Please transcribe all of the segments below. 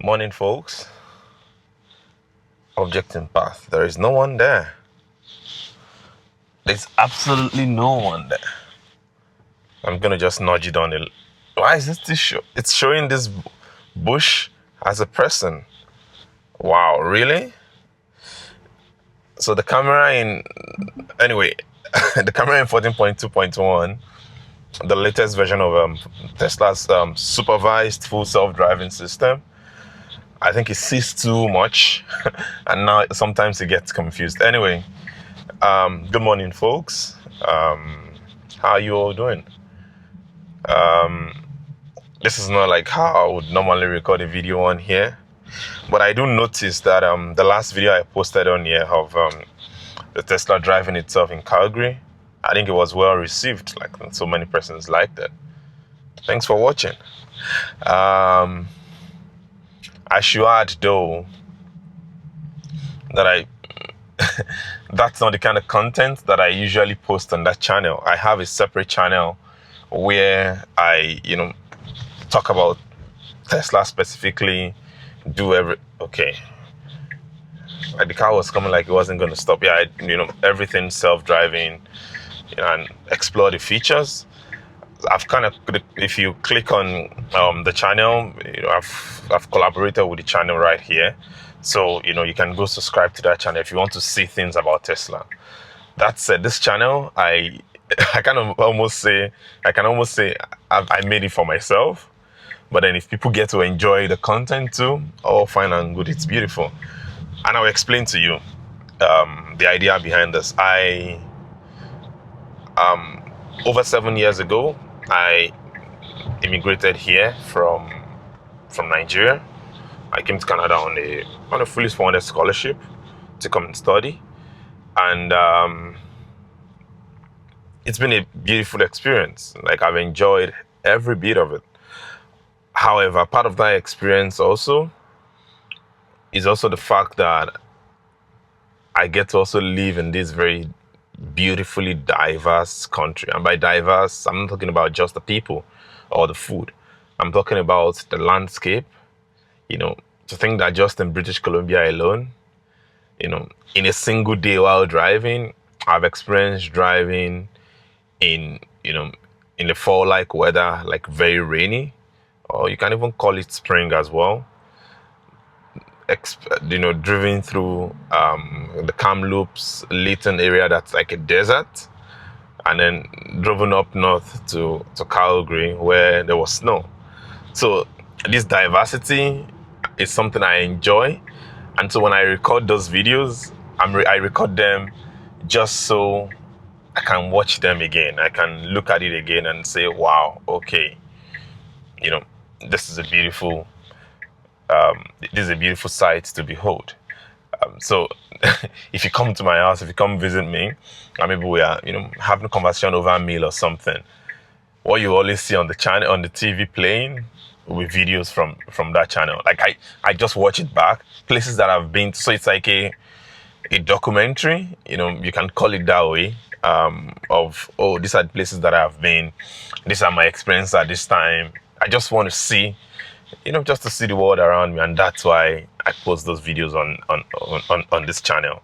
Morning, folks. Object in path. There is no one there. There's absolutely no one there. I'm gonna just nudge it on it. Why is this show? It's showing this bush as a person. Wow, really? So the camera in the camera in 14.2.1, the latest version of Tesla's supervised full self-driving system, I think it sees too much, and now sometimes it gets confused. Anyway, good morning, folks. How are you all doing? This is not like how I would normally record a video on here, but I do notice that the last video I posted on here of the Tesla driving itself in Calgary, I think it was well received. Like, so many persons liked it. Thanks for watching. I should add though that that's not the kind of content that I usually post on that channel. I have a separate channel where I, talk about Tesla specifically, okay. Like the car was coming like it wasn't going to stop. Yeah, everything self-driving, and explore the features. I've kind of, if you click on the channel, I've collaborated with the channel right here. So, you can go subscribe to that channel if you want to see things about Tesla. That said, this channel, I can almost say I made it for myself. But then if people get to enjoy the content too, all fine and good, it's beautiful. And I'll explain to you the idea behind this. Over 7 years ago, I immigrated here from Nigeria. I came to Canada on a fully funded scholarship to come and study. And it's been a beautiful experience. Like, I've enjoyed every bit of it. However, part of that experience also is also the fact that I get to also live in this very beautifully diverse country. And by diverse, I'm not talking about just the people or the food. I'm talking about the landscape. To think that just in British Columbia alone, in a single day while driving, I've experienced driving in the fall-like weather, like very rainy, or you can even call it spring as well. Driven through the Kamloops, Lytton area that's like a desert, and then driven up north to Calgary where there was snow. So this diversity is something I enjoy, and so when I record those videos, I record them just so I can watch them again. I can look at it again and say, wow, okay, this is a beautiful sight to behold. So if you come to my house, if you come visit me, and maybe we are, having a conversation over a meal or something, what you always see on the channel, on the TV playing, will be videos from that channel. Like I just watch it back, places that I've been to. So it's like a documentary, you can call it that way, of, oh, these are the places that I've been, these are my experiences at this time. I just want to see, just to see the world around me, and that's why I post those videos on this channel.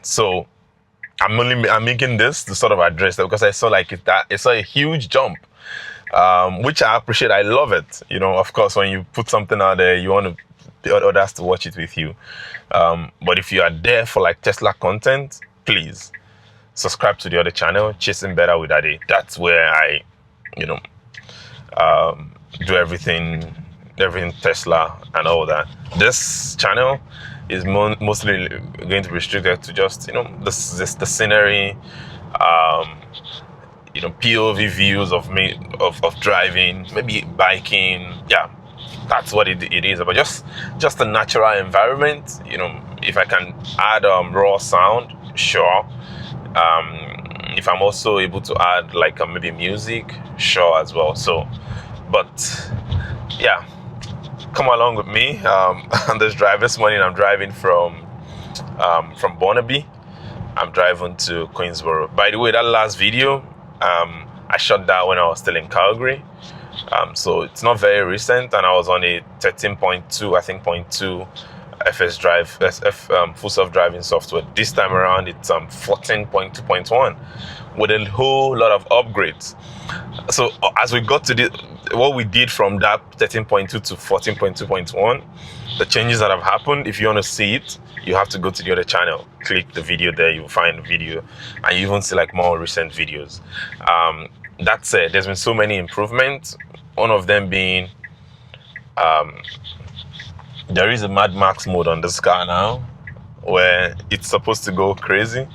So I'm making this to sort of address that, because I saw it's a huge jump, which I appreciate. I love it. Of course, when you put something out there, you want others to watch it with you. But if you are there for like Tesla content, please subscribe to the other channel, Chasing Better with Ade. That's where I, do everything Tesla and all that. This channel is mostly going to be restricted to just the scenery, POV views of me of driving, maybe biking. Yeah, that's what it is about. Just a natural environment. If I can add raw sound, sure. If I'm also able to add like maybe music, sure as well. So, but yeah, come along with me on this drive. This morning I'm driving from Burnaby. I'm driving to Queensborough. By the way, that last video, I shot that when I was still in Calgary. So it's not very recent, and I was on a 13.2, I think, point 2 FS Drive, full self-driving software. This time around, it's 14.2.1 with a whole lot of upgrades. So as we got to what we did from that 13.2 to 14.2.1, the changes that have happened, if you want to see it, you have to go to the other channel, click the video there, you'll find the video, and you even see like more recent videos. That said, there's been so many improvements, one of them being there is a Mad Max mode on this car now where it's supposed to go crazy,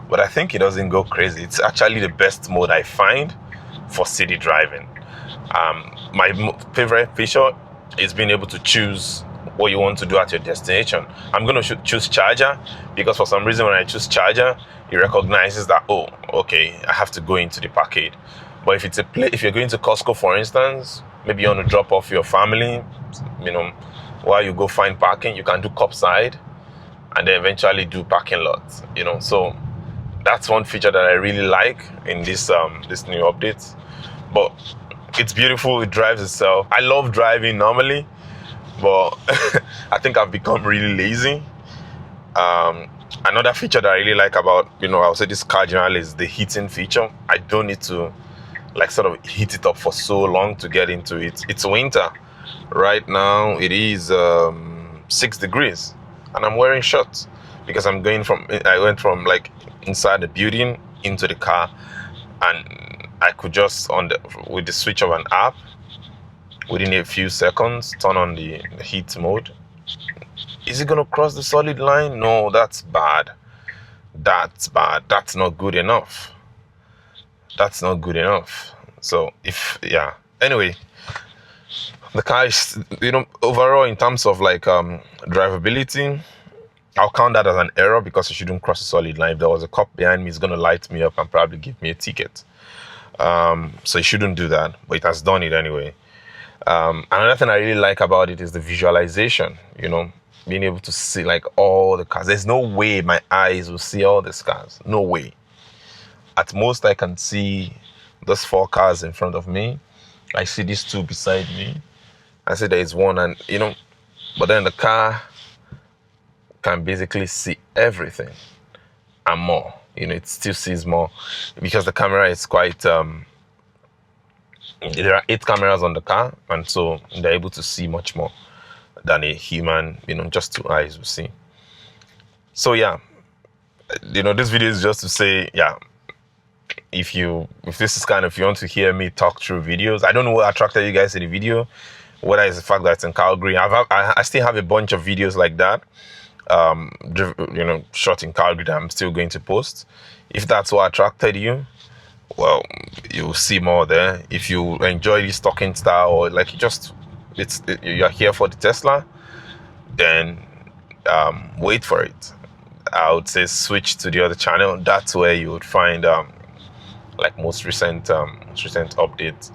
but I think it doesn't go crazy. It's actually the best mode I find for city driving. My favorite feature is being able to choose what you want to do at your destination. I'm going to choose charger because for some reason when I choose charger, it recognizes that, oh, okay, I have to go into the parkade. But if you're going to Costco, for instance, maybe you want to drop off your family, while you go find parking, you can do curbside and then eventually do parking lots, So that's one feature that I really like in this new update. But it's beautiful, it drives itself. I love driving normally, but I think I've become really lazy. Another feature that I really like about, I would say this car generally is the heating feature. I don't need to sort of heat it up for so long to get into it. It's winter. Right now it is 6 degrees and I'm wearing shorts because I went from inside the building into the car, and I could just with the switch of an app within a few seconds turn on the heat mode. Is it gonna cross the solid line? No, that's bad. That's not good enough. So anyway, the car is, overall in terms of drivability, I'll count that as an error because it shouldn't cross the solid line. If there was a cop behind me, it's going to light me up and probably give me a ticket. So it shouldn't do that, but it has done it anyway. Another thing I really like about it is the visualization, being able to see all the cars. There's no way my eyes will see all these cars. No way. At most, I can see those 4 cars in front of me. I see these 2 beside me. I see there is one, and but then the car can basically see everything and more. It still sees more because the camera is quite. There are 8 cameras on the car, and so they're able to see much more than a human. Just 2 eyes will see. So yeah, this video is just to say, yeah. If this is if you want to hear me talk through videos, I don't know what attracted you guys to the video. Whether it's the fact that it's in Calgary. I still have a bunch of videos like that, shot in Calgary that I'm still going to post. If that's what attracted you, well, you'll see more there. If you enjoy this talking style or you're here for the Tesla, then wait for it. I would say switch to the other channel. That's where you would find most recent updates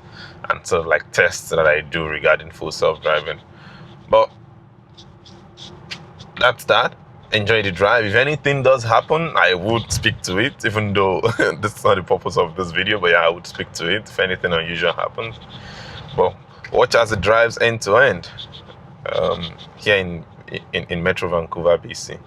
and sort of tests that I do regarding full self-driving. But that's that. Enjoy the drive. If anything does happen, I would speak to it, even though this is not the purpose of this video, but yeah, I would speak to it if anything unusual happens. But watch as it drives end to end here in Metro Vancouver, BC.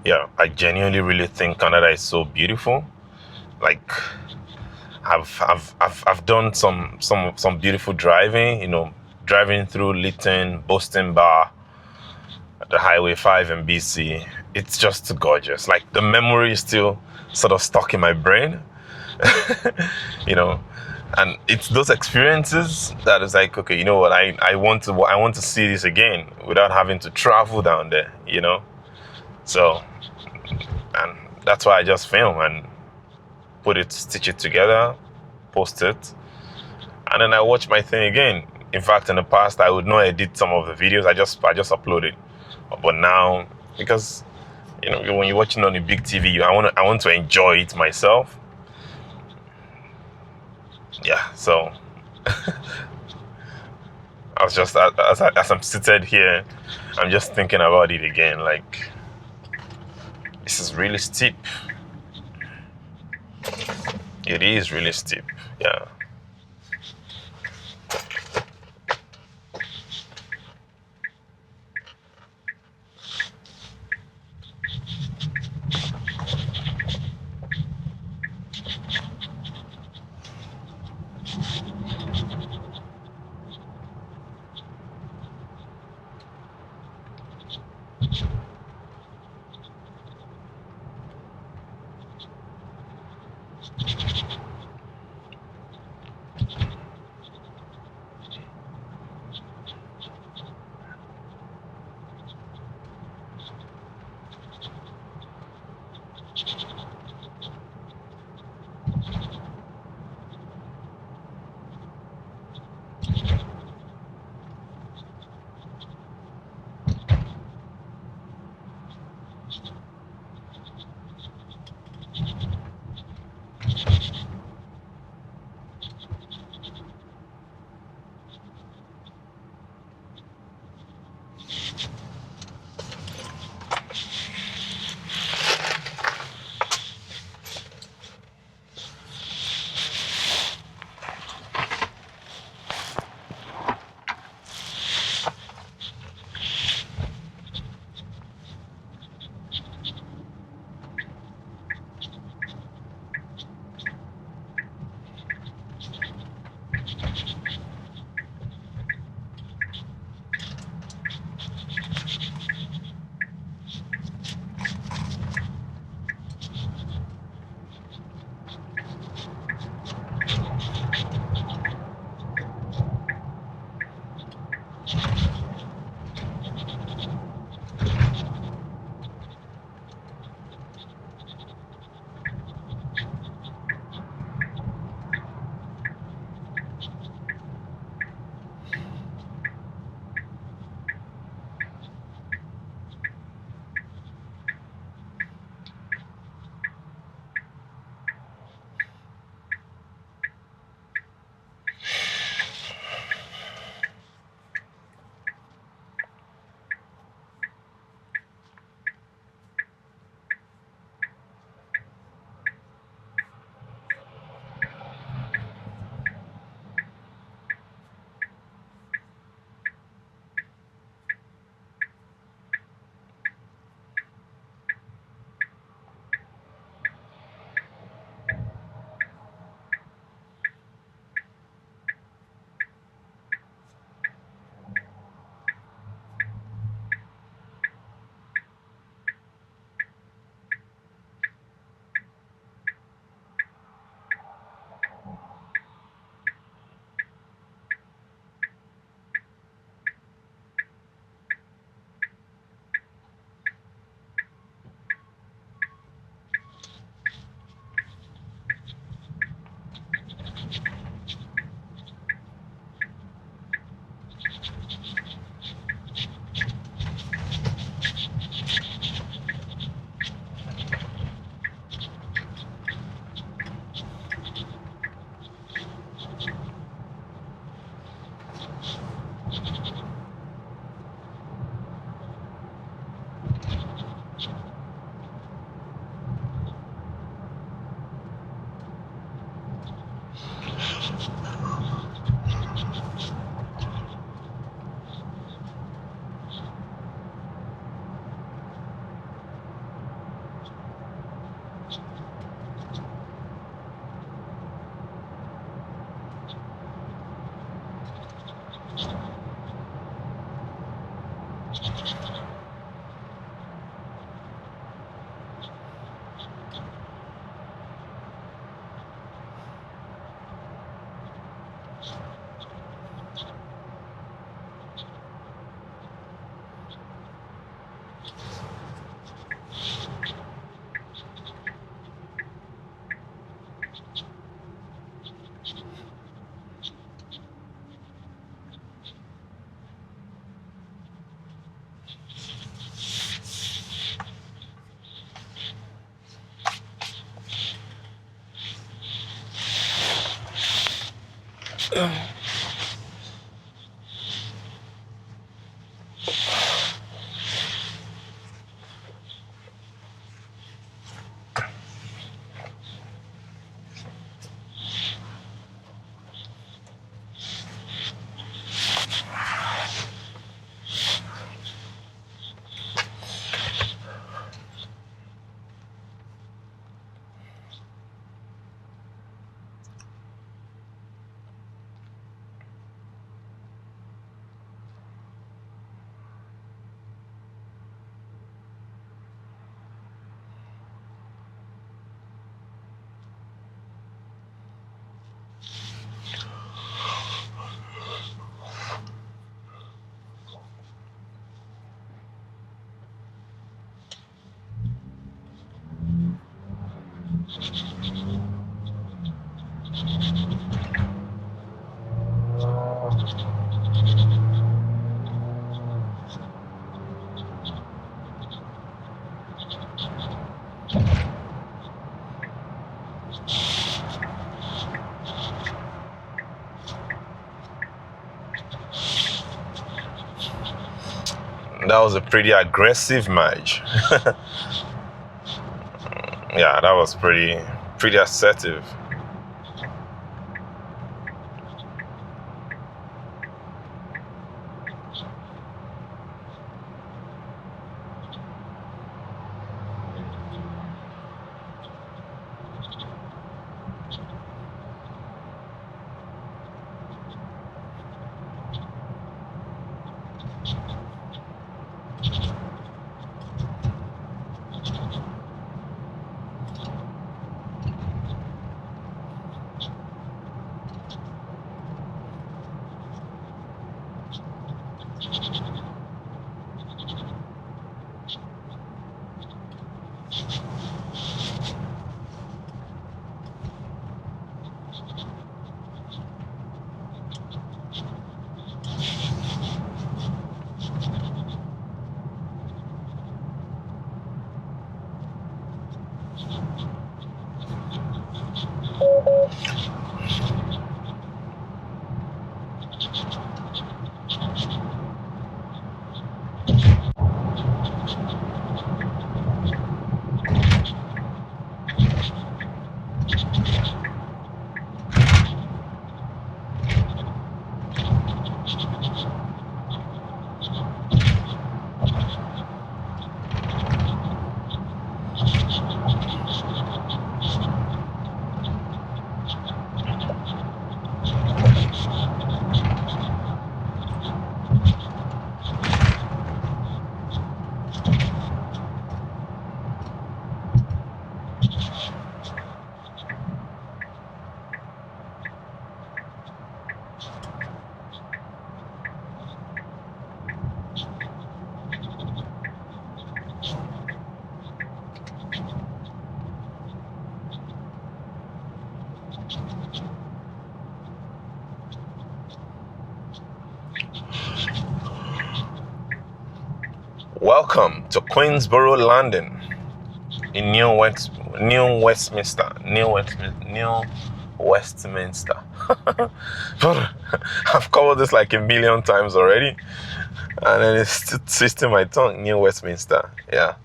Yeah, I genuinely really think Canada is so beautiful. Like, I've done some beautiful driving. Driving through Lytton, Boston Bar, the Highway 5 in BC. It's just gorgeous. Like, the memory is still sort of stuck in my brain. you know, and it's those experiences that is like, okay, you know what? I want to see this again without having to travel down there. So, and that's why I just film and stitch it together, post it, and then I watch my thing again. In fact, in the past, I would not edit some of the videos. I just upload it. But now, because when you're watching on a big TV, I want to enjoy it myself. Yeah. So I was just as I'm seated here, I'm just thinking about it again. Like, this is really steep. It is really steep. Yeah. That was a pretty aggressive merge. Yeah, that was pretty assertive. Welcome to Queensborough Landing in New Westminster. I've covered this like a million times already, and then it's still twisting my tongue. New Westminster, yeah.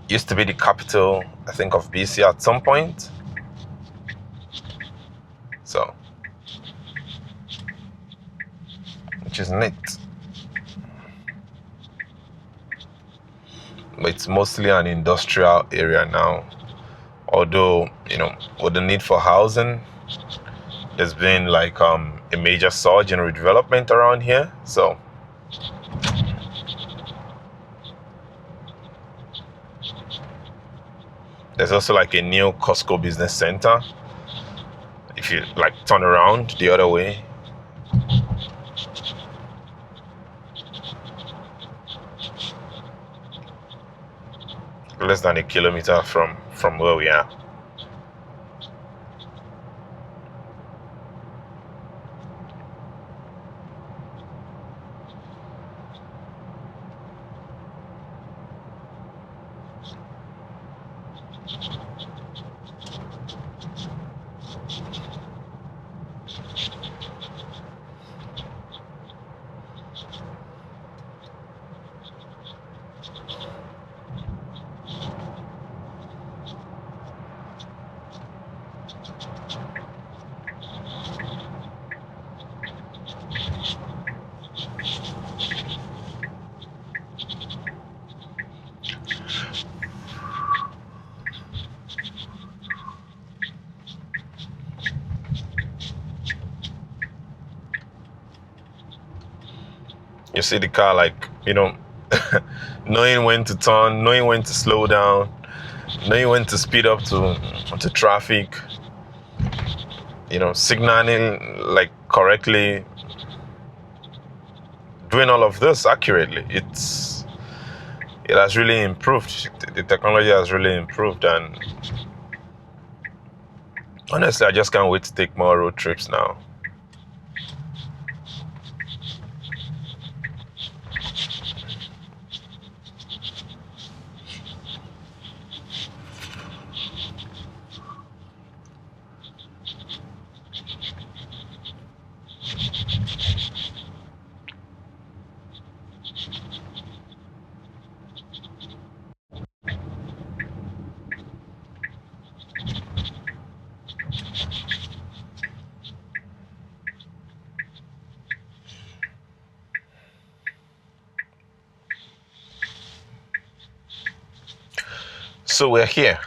Used to be the capital, I think, of BC at some point. So, which is neat. But it's mostly an industrial area now. Although, with the need for housing, there's been like a major surge in redevelopment around here. So there's also like a new Costco business center. If you like turn around the other way, less than a kilometer from where we are. You see the car, like, knowing when to turn, knowing when to slow down, knowing when to speed up to traffic, signaling like correctly, doing all of this accurately. It has really improved. The technology has really improved, and honestly, I just can't wait to take more road trips now. So we're here.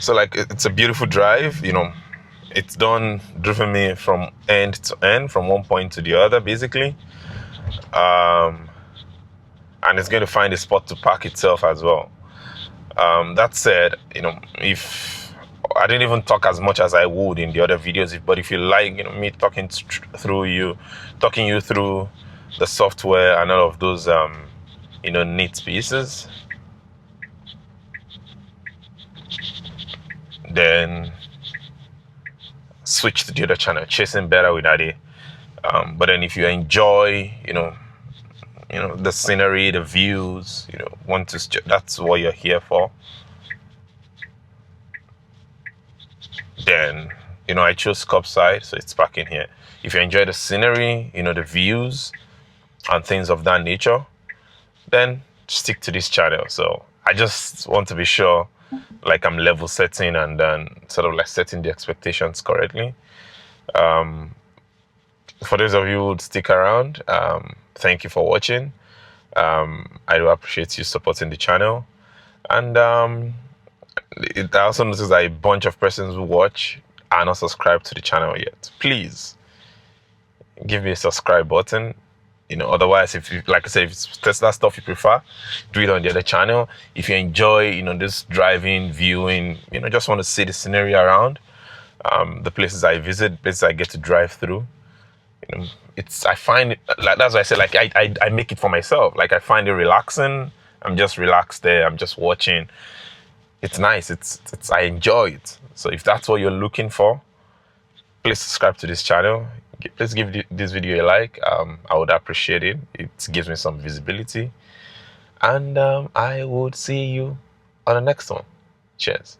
So like, it's a beautiful drive, it's driven me from end to end, from one point to the other, basically. And it's going to find a spot to park itself as well. That said, if I didn't even talk as much as I would in the other videos, but if you like, me talking you through the software and all of those, neat pieces, then switch to the other channel, Chasing Better with Ade. But then if you enjoy, the scenery, the views, that's what you're here for, then, I chose Curbside, so it's parking here. If you enjoy the scenery, the views and things of that nature, then stick to this channel. So I just want to be sure, like, I'm level setting and then sort of like setting the expectations correctly. For those of you who would stick around, thank you for watching. I do appreciate you supporting the channel. And I also noticed that a bunch of persons who watch are not subscribed to the channel yet. Please give me a subscribe button. Otherwise, if you, like I said, if it's Tesla stuff you prefer, do it on the other channel. If you enjoy, this driving, viewing, just want to see the scenery around, the places I visit, places I get to drive through, I find it, like, that's why I say, like, I make it for myself. Like, I find it relaxing. I'm just relaxed there. I'm just watching. It's nice. I enjoy it. So if that's what you're looking for, please subscribe to this channel. Please give this video a like. I would appreciate it. It gives me some visibility. And I would see you on the next one. Cheers.